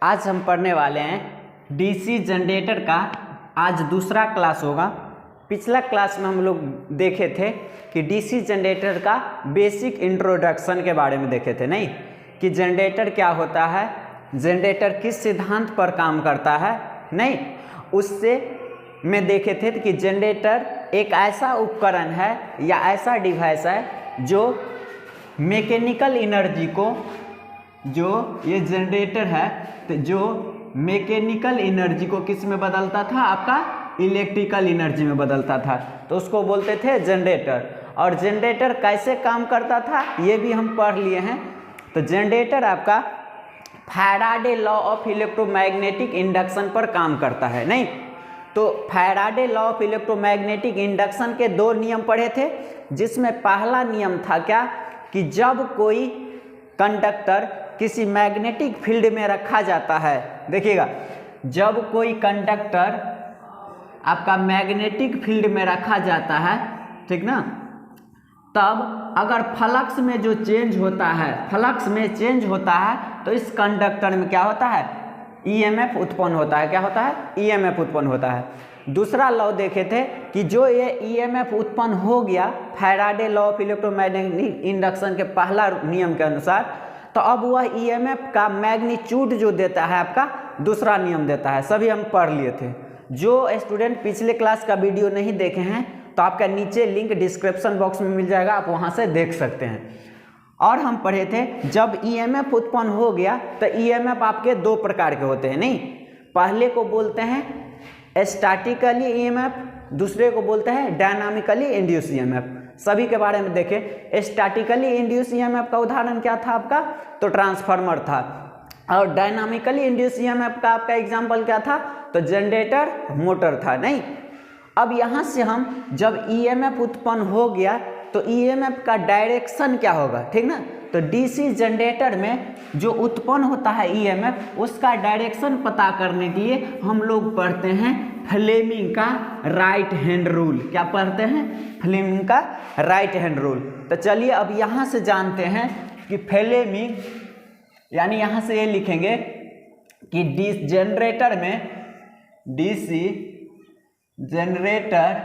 आज हम पढ़ने वाले हैं डीसी जनरेटर का। आज दूसरा क्लास होगा। पिछला क्लास में हम लोग देखे थे कि डीसी जनरेटर का बेसिक इंट्रोडक्शन के बारे में देखे थे, नहीं कि जनरेटर क्या होता है, जनरेटर किस सिद्धांत पर काम करता है, नहीं उससे में देखे थे कि जनरेटर एक ऐसा उपकरण है या ऐसा डिवाइस है जो मैकेनिकल एनर्जी को, जो ये जनरेटर है तो जो मैकेनिकल एनर्जी को किस में बदलता था, आपका इलेक्ट्रिकल एनर्जी में बदलता था, तो उसको बोलते थे जनरेटर। और जनरेटर कैसे काम करता था ये भी हम पढ़ लिए हैं। तो जनरेटर आपका Faraday law of electromagnetic induction पर काम करता है, नहीं तो Faraday law of electromagnetic induction के दो नियम पढ़े थे, जिसमें पहला नियम था क्या कि जब कोई कंडक्टर किसी मैग्नेटिक फील्ड में रखा जाता है, देखिएगा जब कोई कंडक्टर आपका मैग्नेटिक फील्ड में रखा जाता है, ठीक ना, तब अगर फ्लक्स में जो चेंज होता है, फ्लक्स में चेंज होता है तो इस कंडक्टर में क्या होता है, ईएमएफ उत्पन्न होता है। क्या होता है? ईएमएफ उत्पन्न होता है। दूसरा लॉ देखे थे कि जो ये ईएमएफ उत्पन्न हो गया Faraday law of electromagnetic induction के पहला नियम के अनुसार, तो अब वह ईएमएफ का मैग्नीट्यूड जो देता है आपका दूसरा नियम देता है। सभी हम पढ़ लिए थे। जो स्टूडेंट पिछले क्लास का वीडियो नहीं देखे हैं तो आपका नीचे लिंक डिस्क्रिप्शन बॉक्स में मिल जाएगा, आप वहाँ से देख सकते हैं। और हम पढ़े थे जब ईएमएफ उत्पन्न हो गया तो ईएमएफ आपके दो प्रकार के होते हैं, नहीं पहले को बोलते हैं स्टैटिकली ईएमएफ, दूसरे को बोलते हैं डायनामिकली इंड्यूस ईएमएफ। सभी के बारे में देखें। स्टैटिकली इंड्यूस ईएमएफ का उदाहरण क्या था आपका, तो ट्रांसफार्मर था। और डायनामिकली इंड्यूस ईएमएफ का आपका एग्जाम्पल क्या था, तो जनरेटर, मोटर था, नहीं। अब यहाँ से हम जब ईएमएफ उत्पन्न हो गया तो ईएमएफ का डायरेक्शन क्या होगा, ठीक ना, तो डीसी जनरेटर में जो उत्पन्न होता है ईएमएफ उसका डायरेक्शन पता करने के लिए हम लोग पढ़ते हैं फ्लेमिंग का राइट हैंड रूल। क्या पढ़ते हैं? फ्लेमिंग का राइट हैंड रूल। तो चलिए अब यहाँ से जानते हैं कि फ्लेमिंग, यानी यहाँ से ये लिखेंगे कि जनरेटर में, डीसी जनरेटर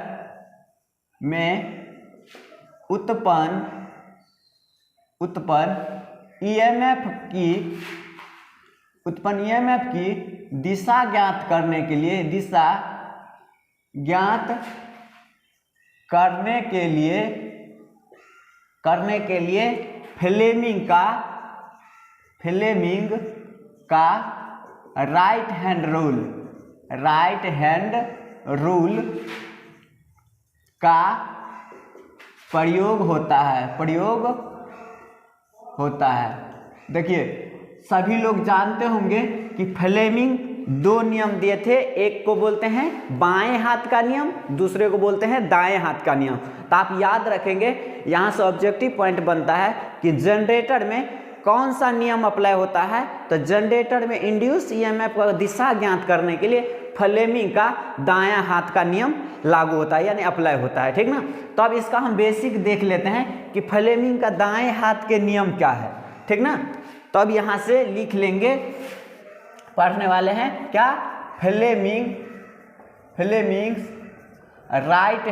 में उत्पन्न ईएमएफ की दिशा ज्ञात करने के लिए, दिशा ज्ञात करने के लिए फ्लेमिंग का राइट हैंड रूल का प्रयोग होता है। देखिए सभी लोग जानते होंगे कि फ्लेमिंग दो नियम दिए थे, एक को बोलते हैं बाएं हाथ का नियम, दूसरे को बोलते हैं दाएं हाथ का नियम। तो आप याद रखेंगे, यहाँ से ऑब्जेक्टिव पॉइंट बनता है कि जनरेटर में कौन सा नियम अप्लाई होता है, तो जनरेटर में इंड्यूस ईएमएफ का दिशा ज्ञात करने के लिए फ्लेमिंग का दायां हाथ का नियम लागू होता है, यानी अप्लाई होता है, ठीक ना। तो अब इसका हम बेसिक देख लेते हैं कि फ्लेमिंग का दाएं हाथ के नियम क्या है, ठीक ना। तो अब यहाँ से लिख लेंगे, पढ़ने वाले हैं क्या, फ्लेमिंग राइट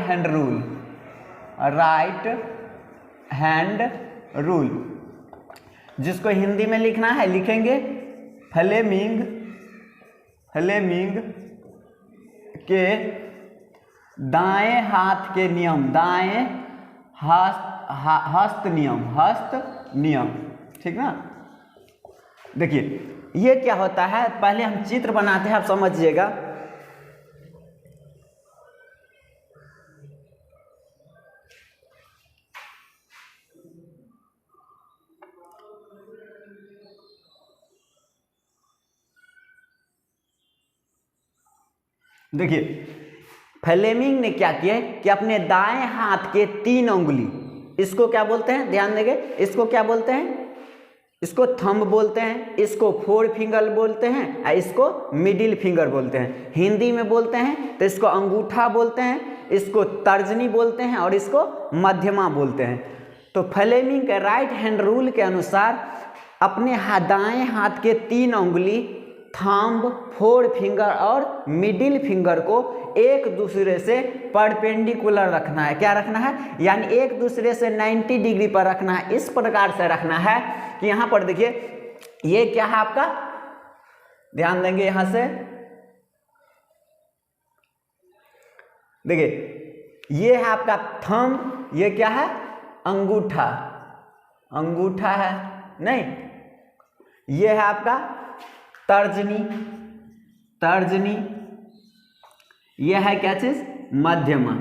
हैंड रूल, जिसको हिंदी में लिखना है लिखेंगे फ्लेमिंग के दाएं हाथ के नियम, दाएं हस्त नियम, ठीक ना। देखिए ये क्या होता है, पहले हम चित्र बनाते हैं, आप समझिएगा। देखिए फ्लेमिंग ने क्या किया कि अपने दाएं हाथ के 3 उंगली, इसको क्या बोलते हैं, ध्यान देंगे, इसको क्या बोलते हैं, इसको थंब बोलते हैं, इसको 4 फिंगर बोलते हैं, और इसको मिडिल फिंगर बोलते हैं। हिंदी में बोलते हैं तो इसको अंगूठा बोलते हैं, इसको तर्जनी बोलते हैं और इसको मध्यमा बोलते हैं। तो फ्लेमिंग के राइट हैंड रूल के अनुसार अपने दाएं हाथ के 3 उंगली थंब, फोर फिंगर और मिडिल फिंगर को एक दूसरे से परपेंडिकुलर रखना है। क्या रखना है? यानी एक दूसरे से 90 डिग्री पर रखना है। इस प्रकार से रखना है कि यहाँ पर देखिए ये क्या है आपका, ध्यान देंगे यहाँ से, देखिए ये है आपका थंब, ये क्या है? अंगूठा, अंगूठा है नहीं, ये है आपका तर्जनी, तर्जनी, ये है क्या चीज? मध्यमा।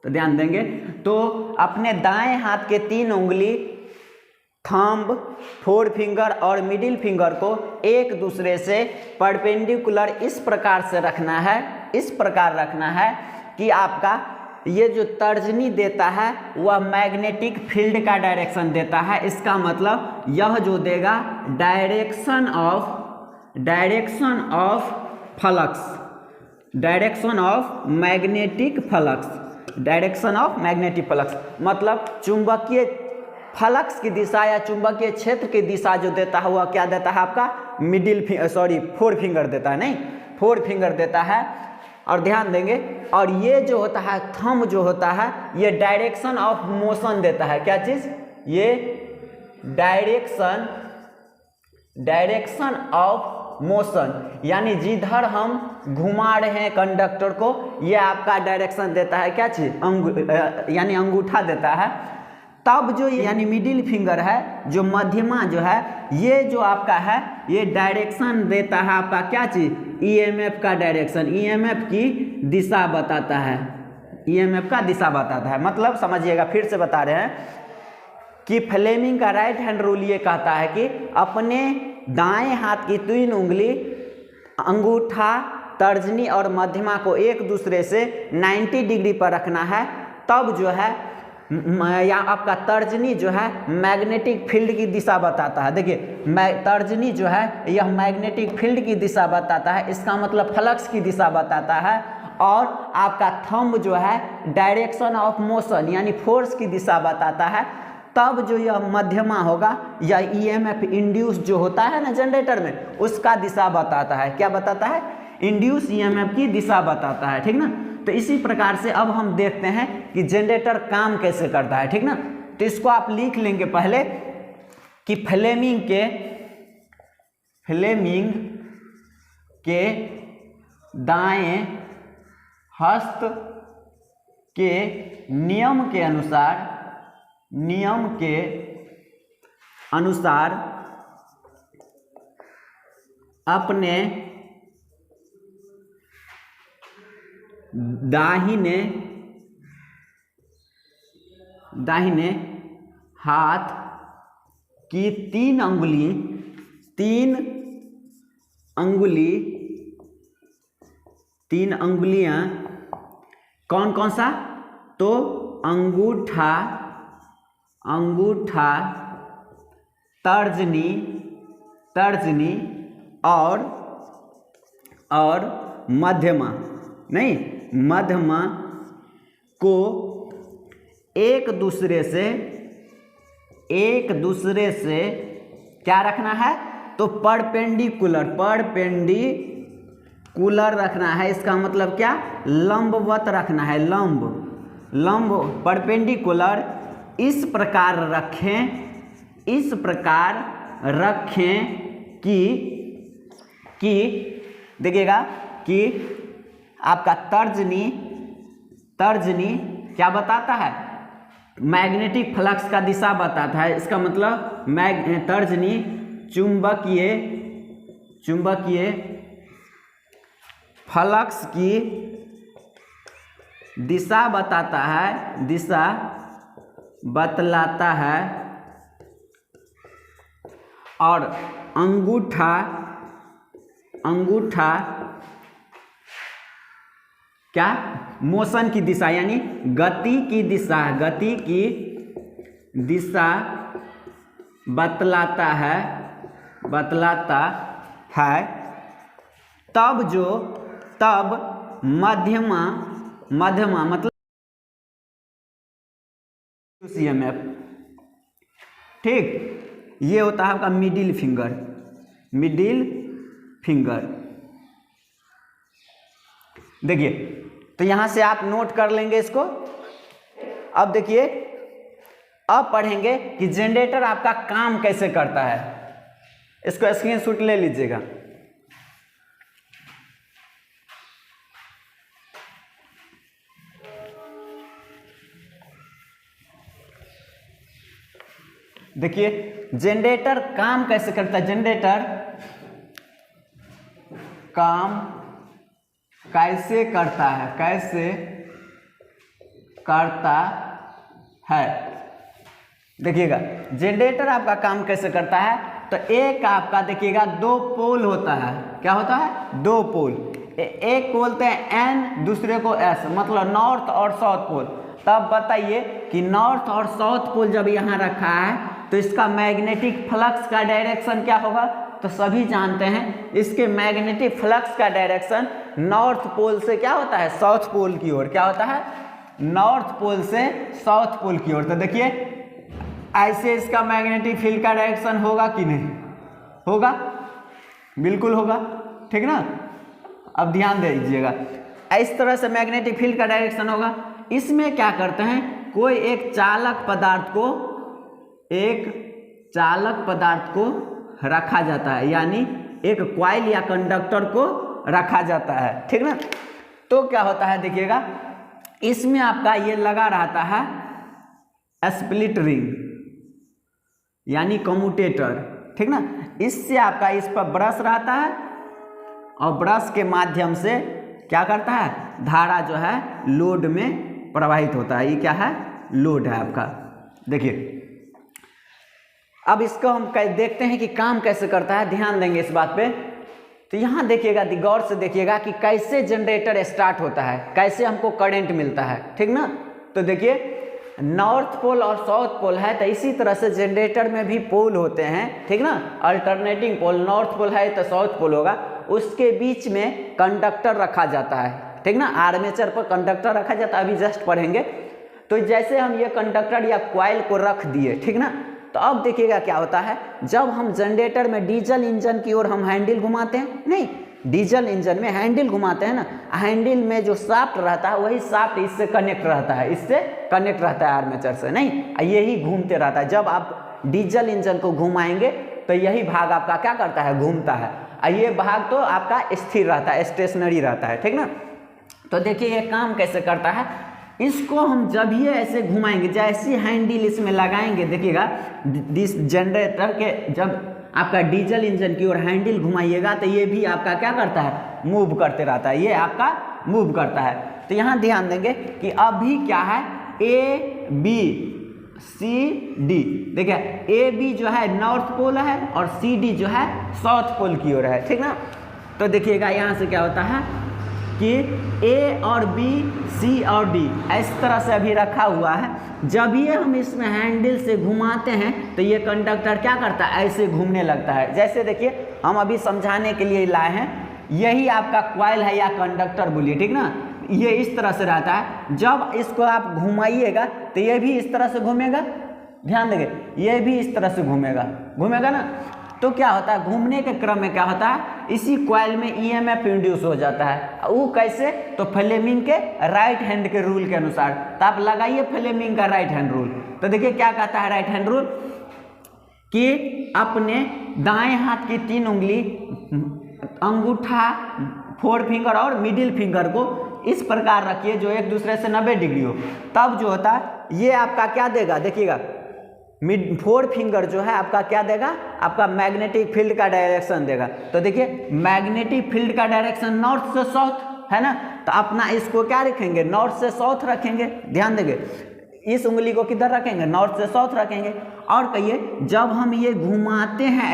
तो ध्यान देंगे, तो अपने दाएं हाथ के 3 उंगली थंब, फोर फिंगर और मिडिल फिंगर को एक दूसरे से परपेंडिकुलर इस प्रकार से रखना है, इस प्रकार रखना है कि आपका ये जो तर्जनी देता है वह मैग्नेटिक फील्ड का डायरेक्शन देता है। इसका मतलब यह जो देगा direction of flux, direction of magnetic flux, direction of magnetic flux मतलब चुंबकीय फ्लक्स की दिशा या चुंबकीय क्षेत्र की दिशा जो देता है वह क्या देता है? आपका फोर फिंगर देता है, नहीं, फोर फिंगर देता है। और ध्यान देंगे, और ये जो होता है थंब जो होता है ये डायरेक्शन ऑफ मोशन देता है। क्या चीज? ये डायरेक्शन ऑफ मोशन, यानी जिधर हम घुमा रहे हैं कंडक्टर को, ये आपका डायरेक्शन देता है। क्या चीज? यानी अंगूठा देता है। तब जो यानी मिडिल फिंगर है, जो मध्यमा जो है, ये जो आपका है ये डायरेक्शन देता है आपका क्या चीज? ईएमएफ का डायरेक्शन, ईएमएफ की दिशा बताता है, ईएमएफ का दिशा बताता है। मतलब समझिएगा, फिर से बता रहे हैं कि फ्लेमिंग का राइट हैंड रूल ये कहता है कि अपने दाएं हाथ की 3 उंगली अंगूठा, तर्जनी और मध्यमा को एक दूसरे से 90 डिग्री पर रखना है। तब जो है या आपका तर्जनी जो है मैग्नेटिक फील्ड की दिशा बताता है। देखिए तर्जनी जो है यह मैग्नेटिक फील्ड की दिशा बताता है, इसका मतलब फ्लक्स की दिशा बताता है। और आपका थंब जो है डायरेक्शन ऑफ मोशन यानी फोर्स की दिशा बताता है। तब जो यह मध्यमा होगा या ईएमएफ इंड्यूस जो होता है ना जनरेटर में, उसका दिशा बताता है। क्या बताता है? इंड्यूस ईएमएफ की दिशा बताता है, ठीक ना। तो इसी प्रकार से अब हम देखते हैं कि जनरेटर काम कैसे करता है, ठीक ना। तो इसको आप लिख लेंगे पहले कि फ्लेमिंग के दाएं हस्त के नियम के अनुसार अपने दाहिने हाथ की 3 अंगुलियां कौन कौन सा? तो अंगूठा, तर्जनी और मध्यमा को एक दूसरे से क्या रखना है? तो परपेंडिकुलर रखना है। इसका मतलब क्या? लंबवत रखना है, लंब परपेंडिकुलर इस प्रकार रखें कि देखिएगा कि आपका तर्जनी क्या बताता है? मैग्नेटिक फ्लक्स का दिशा बताता है। इसका मतलब तर्जनी चुंबकीय फ्लक्स की दिशा बतलाता है और अंगूठा क्या? मोशन की दिशा यानी गति की दिशा बतलाता है। तब मध्यमा मतलब ईएमएफ, ठीक। ये होता है आपका मिडिल फिंगर। देखिए, तो यहां से आप नोट कर लेंगे इसको। अब देखिए, अब पढ़ेंगे कि जनरेटर आपका काम कैसे करता है। इसको स्क्रीनशॉट ले लीजिएगा। देखिए, जनरेटर काम कैसे करता है। जनरेटर काम कैसे करता है, कैसे करता है। देखिएगा, जनरेटर आपका काम कैसे करता है। तो एक आपका देखिएगा 2 पोल होता है। क्या होता है? 2 पोल। एक को बोलते हैं एन, दूसरे को एस, मतलब नॉर्थ और साउथ पोल। तब बताइए कि नॉर्थ और साउथ पोल जब यहाँ रखा है तो इसका मैग्नेटिक फ्लक्स का डायरेक्शन क्या होगा। तो सभी जानते हैं इसके मैग्नेटिक फ्लक्स का डायरेक्शन नॉर्थ पोल से क्या होता है, साउथ पोल की ओर। क्या होता है? नॉर्थ पोल से साउथ पोल की ओर। तो देखिए, ऐसे इसका मैग्नेटिक फील्ड का डायरेक्शन होगा कि नहीं होगा? बिल्कुल होगा, ठीक ना। अब ध्यान दे दीजिएगा, इस तरह से मैग्नेटिक फील्ड का डायरेक्शन होगा। इसमें क्या करते हैं, कोई एक चालक पदार्थ को रखा जाता है, यानी एक कॉइल या कंडक्टर को रखा जाता है, ठीक ना। तो क्या होता है, देखिएगा, इसमें आपका ये लगा रहता है स्प्लिट रिंग, यानी कम्यूटेटर, ठीक ना। इससे आपका इस पर ब्रश रहता है और ब्रश के माध्यम से क्या करता है, धारा जो है लोड में प्रवाहित होता है। ये क्या है? लोड है आपका। देखिए, अब इसको हम देखते हैं कि काम कैसे करता है। ध्यान देंगे इस बात पे। तो यहाँ देखिएगा, गौर से देखिएगा कि कैसे जनरेटर स्टार्ट होता है, कैसे हमको करंट मिलता है, ठीक ना। तो देखिए, नॉर्थ पोल और साउथ पोल है, तो इसी तरह से जनरेटर में भी पोल होते हैं, ठीक ना। अल्टरनेटिंग पोल, नॉर्थ पोल है तो साउथ पोल होगा, उसके बीच में कंडक्टर रखा जाता है, ठीक ना। आर्मेचर पर कंडक्टर रखा जाता है, अभी जस्ट पढ़ेंगे। तो जैसे हम ये कंडक्टर या कॉइल को रख दिए, ठीक ना। तो अब देखिएगा क्या होता है, जब हम जनरेटर में डीजल इंजन की ओर हम हैंडल घुमाते हैं, नहीं, डीजल इंजन में हैंडल घुमाते हैं ना, हैंडल में जो शाफ्ट रहता है वही शाफ्ट इससे कनेक्ट रहता है, इससे कनेक्ट रहता है आर्मेचर से, नहीं, यही घूमते रहता है। जब आप डीजल इंजन को घुमाएंगे तो यही भाग आपका क्या करता है, घूमता है, और ये भाग तो आपका स्थिर रहता है, स्टेशनरी रहता है, ठीक ना। तो देखिए, ये काम कैसे करता है। इसको हम जब ये ऐसे घुमाएंगे, जैसी हैंडल इसमें लगाएंगे, देखिएगा, जनरेटर के जब आपका डीजल इंजन की ओर हैंडल घुमाइएगा तो ये भी आपका क्या करता है, मूव करते रहता है, ये आपका मूव करता है। तो यहाँ ध्यान देंगे कि अभी क्या है, ए बी सी डी। देखिए, ए बी जो है नॉर्थ पोल है और सी डी जो है साउथ पोल की ओर है, ठीक ना। तो देखिएगा, यहाँ से क्या होता है कि ए और बी, सी और डी इस तरह से अभी रखा हुआ है। जब ये हम इसमें हैंडल से घुमाते हैं तो ये कंडक्टर क्या करता है, ऐसे घूमने लगता है। जैसे देखिए, हम अभी समझाने के लिए लाए हैं, यही आपका कॉइल है या कंडक्टर बोलिए, ठीक ना। ये इस तरह से रहता है, जब इसको आप घुमाइएगा तो ये भी इस तरह से घूमेगा। ध्यान देंगे, ये भी इस तरह से घूमेगा ना। तो क्या होता है, घूमने के क्रम में क्या होता है, इसी कॉइल में ईएमएफ इंड्यूस हो जाता है। वो कैसे, तो फ्लेमिंग के राइट हैंड के रूल के अनुसार। तो आप लगाइए फ्लेमिंग का राइट हैंड रूल। तो देखिए क्या कहता है राइट हैंड रूल, कि अपने दाएं हाथ की 3 उंगली, अंगूठा, 4 फिंगर और मिडिल फिंगर को इस प्रकार रखिए जो एक दूसरे से 90 डिग्री हो। तब जो होता है ये आपका क्या देगा, देखिएगा, 4 फिंगर जो है आपका क्या देगा, आपका मैग्नेटिक फील्ड का डायरेक्शन देगा। तो देखिए, मैग्नेटिक फील्ड का डायरेक्शन नॉर्थ से साउथ है ना। तो अपना इसको क्या रखेंगे, नॉर्थ से साउथ रखेंगे। ध्यान देंगे, इस उंगली को किधर रखेंगे, नॉर्थ से साउथ रखेंगे। और कहिए, जब हम ये घुमाते हैं,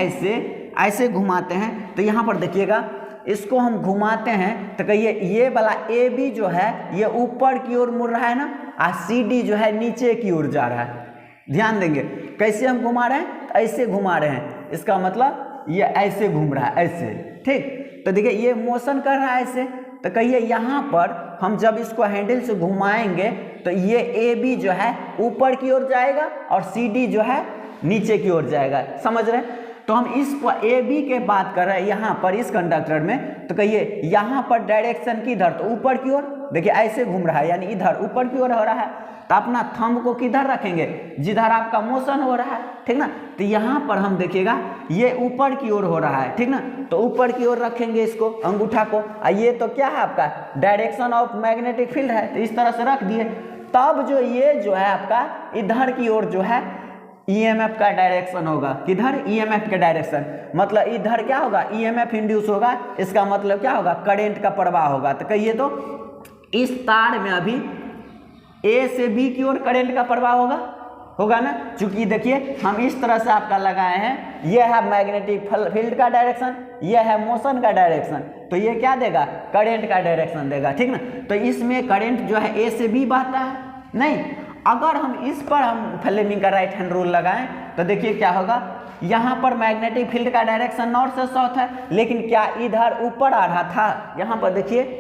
ऐसे घुमाते हैं, तो यहाँ पर देखिएगा, इसको हम घुमाते हैं तो कहिए ये वाला ए बी जो है ये ऊपर की ओर मुड़ रहा है ना, और सी डी जो है नीचे की ओर जा रहा है। ध्यान देंगे, कैसे हम घुमा रहे हैं, ऐसे घुमा रहे हैं, इसका मतलब ये ऐसे घूम रहा है, ऐसे, ठीक। तो देखिए, ये मोशन कर रहा है ऐसे। तो कहिए यहाँ पर हम जब इसको हैंडल से घुमाएंगे तो ये ए बी जो है ऊपर की ओर जाएगा और सी डी जो है नीचे की ओर जाएगा। समझ रहे हैं। तो हम इस ए बी के बात कर रहे हैं यहाँ पर इस कंडक्टर में, तो कहिए यहाँ पर डायरेक्शन किधर, तो ऊपर की ओर, देखिए ऐसे घूम रहा है यानी इधर ऊपर की ओर हो रहा है, तो अपना थंब को किधर रखेंगे, जिधर आपका मोशन हो रहा है, ठीक ना। तो यहाँ पर हम देखिएगा ये ऊपर की ओर हो रहा है, ठीक ना, तो ऊपर की ओर रखेंगे इसको अंगूठा को। ये तो क्या है आपका डायरेक्शन ऑफ मैग्नेटिक फील्ड है, तो इस तरह से रख दिए। तब जो ये जो है आपका इधर की ओर जो है ईएमएफ का डायरेक्शन होगा, किधर, ईएमएफ का डायरेक्शन, मतलब इधर क्या होगा, ईएमएफ इंड्यूस होगा, इसका मतलब क्या होगा, करंट का प्रवाह होगा। तो कहिए तो इस तार में अभी ए से बी की ओर करंट का प्रवाह होगा ना, चूंकि देखिए हम इस तरह से आपका लगाए हैं, ये है मैग्नेटिक फील्ड का डायरेक्शन, ये है मोशन का डायरेक्शन, तो ये क्या देगा, करंट का डायरेक्शन देगा, ठीक ना। तो इसमें करंट जो है ए से बी बहता है नहीं। अगर हम इस पर हम फ्लेमिंग का राइट हैंड रूल लगाएं तो देखिए क्या होगा, यहाँ पर मैग्नेटिक फील्ड का डायरेक्शन नॉर्थ से साउथ है, लेकिन क्या इधर ऊपर आ रहा था, यहाँ पर देखिए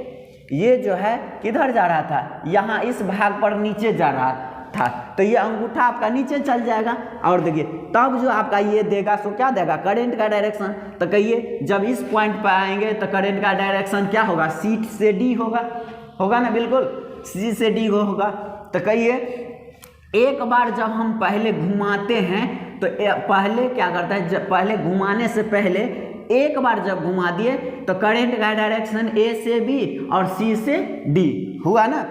ये जो है किधर जा रहा था, यहाँ इस भाग पर नीचे जा रहा था, तो ये अंगूठा आपका नीचे चल जाएगा, और देखिए तब जो आपका ये देगा सो क्या देगा, करंट का डायरेक्शन। तो कहिए जब इस पॉइंट पर आएंगे तो करंट का डायरेक्शन क्या होगा, सी से डी होगा ना, बिल्कुल सी से डी होगा। तो कहिए एक बार जब हम पहले घुमाते हैं तो पहले क्या करता है, जब पहले घुमाने से पहले एक बार जब घुमा दिए तो करंट का डायरेक्शन ए से बी और सी से डी हुआ ना।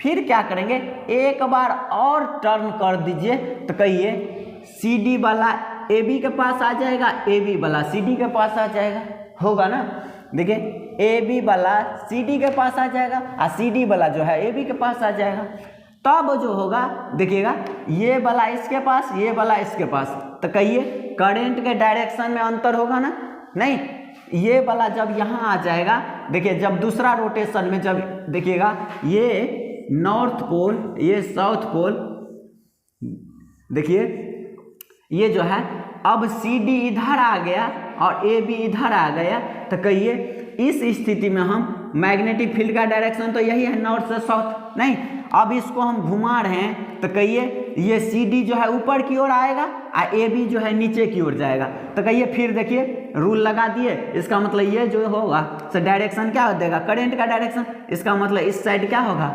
फिर क्या करेंगे, एक बार और टर्न कर दीजिए, तो कहिए सी डी वाला ए बी के पास आ जाएगा, ए बी वाला सी डी के पास आ जाएगा, होगा ना। देखिए ए बी वाला सी डी के पास आ जाएगा और सी डी वाला जो है ए बी के पास आ जाएगा। तब जो होगा देखिएगा ये वाला इसके पास, ये वाला इसके पास, तो कहिए करंट के डायरेक्शन में अंतर होगा ना, नहीं। ये वाला जब यहाँ आ जाएगा, देखिए जब दूसरा रोटेशन में जब देखिएगा ये नॉर्थ पोल, ये साउथ पोल, देखिए ये जो है अब सी डी इधर आ गया और ए बी इधर आ गया, तो कहिए इस स्थिति में हम मैग्नेटिक फील्ड का डायरेक्शन तो यही है नॉर्थ से साउथ, नहीं। अब इसको हम घुमा रहे हैं तो कहिए ये सी डी जो है ऊपर की ओर आएगा और ए बी जो है नीचे की ओर जाएगा। तो कहिए फिर देखिए रूल लगा दिए, इसका मतलब ये जो होगा तो डायरेक्शन क्या देगा, करंट का डायरेक्शन, इसका मतलब इस साइड क्या होगा,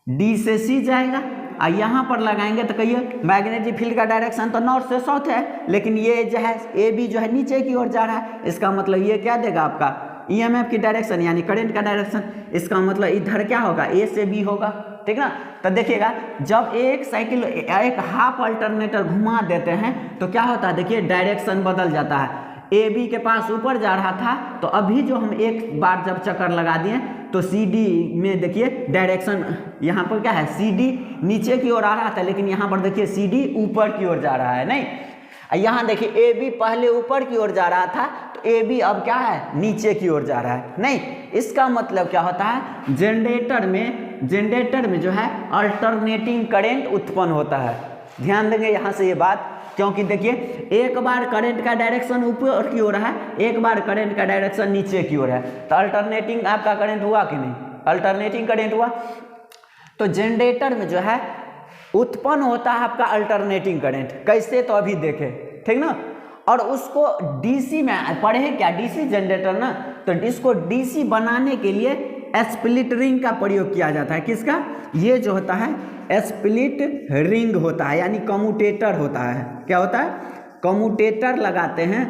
डी से सी जाएगा। और यहाँ पर लगाएंगे तो कहिए मैग्नेटिक फील्ड का डायरेक्शन तो नॉर्थ से साउथ है, लेकिन ये जो है ए बी जो है नीचे की ओर जा रहा है, इसका मतलब ये क्या देगा आपका ईएमएफ की डायरेक्शन यानी करंट का डायरेक्शन, इसका मतलब इधर क्या होगा, ए से बी होगा, ठीक ना। तो देखिएगा जब एक साइकिल एक हाफ अल्टरनेटर घुमा देते हैं तो क्या होता है, देखिए डायरेक्शन बदल जाता है। ए बी के पास ऊपर जा रहा था, तो अभी जो हम एक बार जब चक्कर लगा दिए तो सी डी में देखिए डायरेक्शन यहाँ पर क्या है, सी डी नीचे की ओर आ रहा था, लेकिन यहाँ पर देखिए सी डी ऊपर की ओर जा रहा है, नहीं। यहाँ देखिए ए बी पहले ऊपर की ओर जा रहा था, तो ए बी अब क्या है, नीचे की ओर जा रहा है, नहीं। इसका मतलब क्या होता है, जनरेटर में जो है अल्टरनेटिंग करंट उत्पन्न होता है। ध्यान देंगे यहाँ से ये बात, क्योंकि देखिए एक बार करंट का डायरेक्शन ऊपर की ओर है, एक बार करंट का डायरेक्शन नीचे की ओर है, तो अल्टरनेटिंग आपका करंट हुआ कि नहीं, अल्टरनेटिंग करंट हुआ। तो जनरेटर में जो है उत्पन्न होता है आपका अल्टरनेटिंग करंट, कैसे तो अभी देखें, ठीक ना। और उसको डीसी में पढ़े क्या, डीसी जनरेटर ना, तो इसको डीसी बनाने के लिए स्प्लिट रिंग का प्रयोग किया जाता है। किसका, ये जो होता है स्प्लिट रिंग होता है, यानी कम्यूटेटर होता है। क्या होता है, कम्यूटेटर लगाते हैं,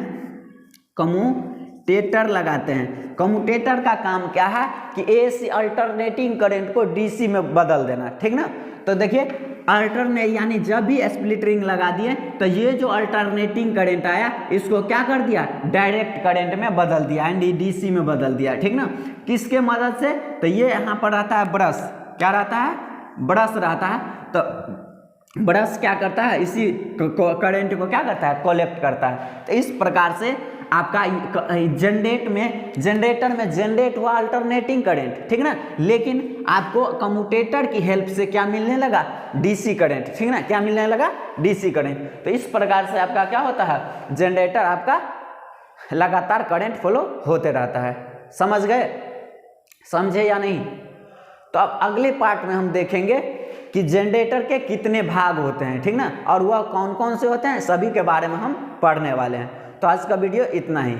कम्यूटेटर लगाते हैं। कम्यूटेटर का काम क्या है कि एसी अल्टरनेटिंग करंट को डीसी में बदल देना, ठीक ना। तो देखिए अल्टरनेट यानी जब भी स्प्लिट रिंग लगा दिए तो ये जो अल्टरनेटिंग करंट आया इसको क्या कर दिया, डायरेक्ट करंट में बदल दिया, यानी डीसी में बदल दिया, ठीक ना। किसके मदद से, तो ये यहाँ पर रहता है ब्रश, क्या रहता है, ब्रश रहता है। तो ब्रश क्या करता है, इसी करंट को क्या करता है, कलेक्ट करता है। तो इस प्रकार से आपका जनरेटर में जनरेट हुआ अल्टरनेटिंग करंट, ठीक ना। लेकिन आपको कम्यूटेटर की हेल्प से क्या मिलने लगा, डीसी करंट, ठीक ना, क्या मिलने लगा, डीसी करंट। तो इस प्रकार से आपका क्या होता है, जनरेटर आपका लगातार करंट फ्लो होते रहता है। समझ गए, समझे या नहीं। तो अब अगले पार्ट में हम देखेंगे कि जनरेटर के कितने भाग होते हैं, ठीक ना, और वह कौन कौन से होते हैं, सभी के बारे में हम पढ़ने वाले हैं। तो आज का वीडियो इतना ही।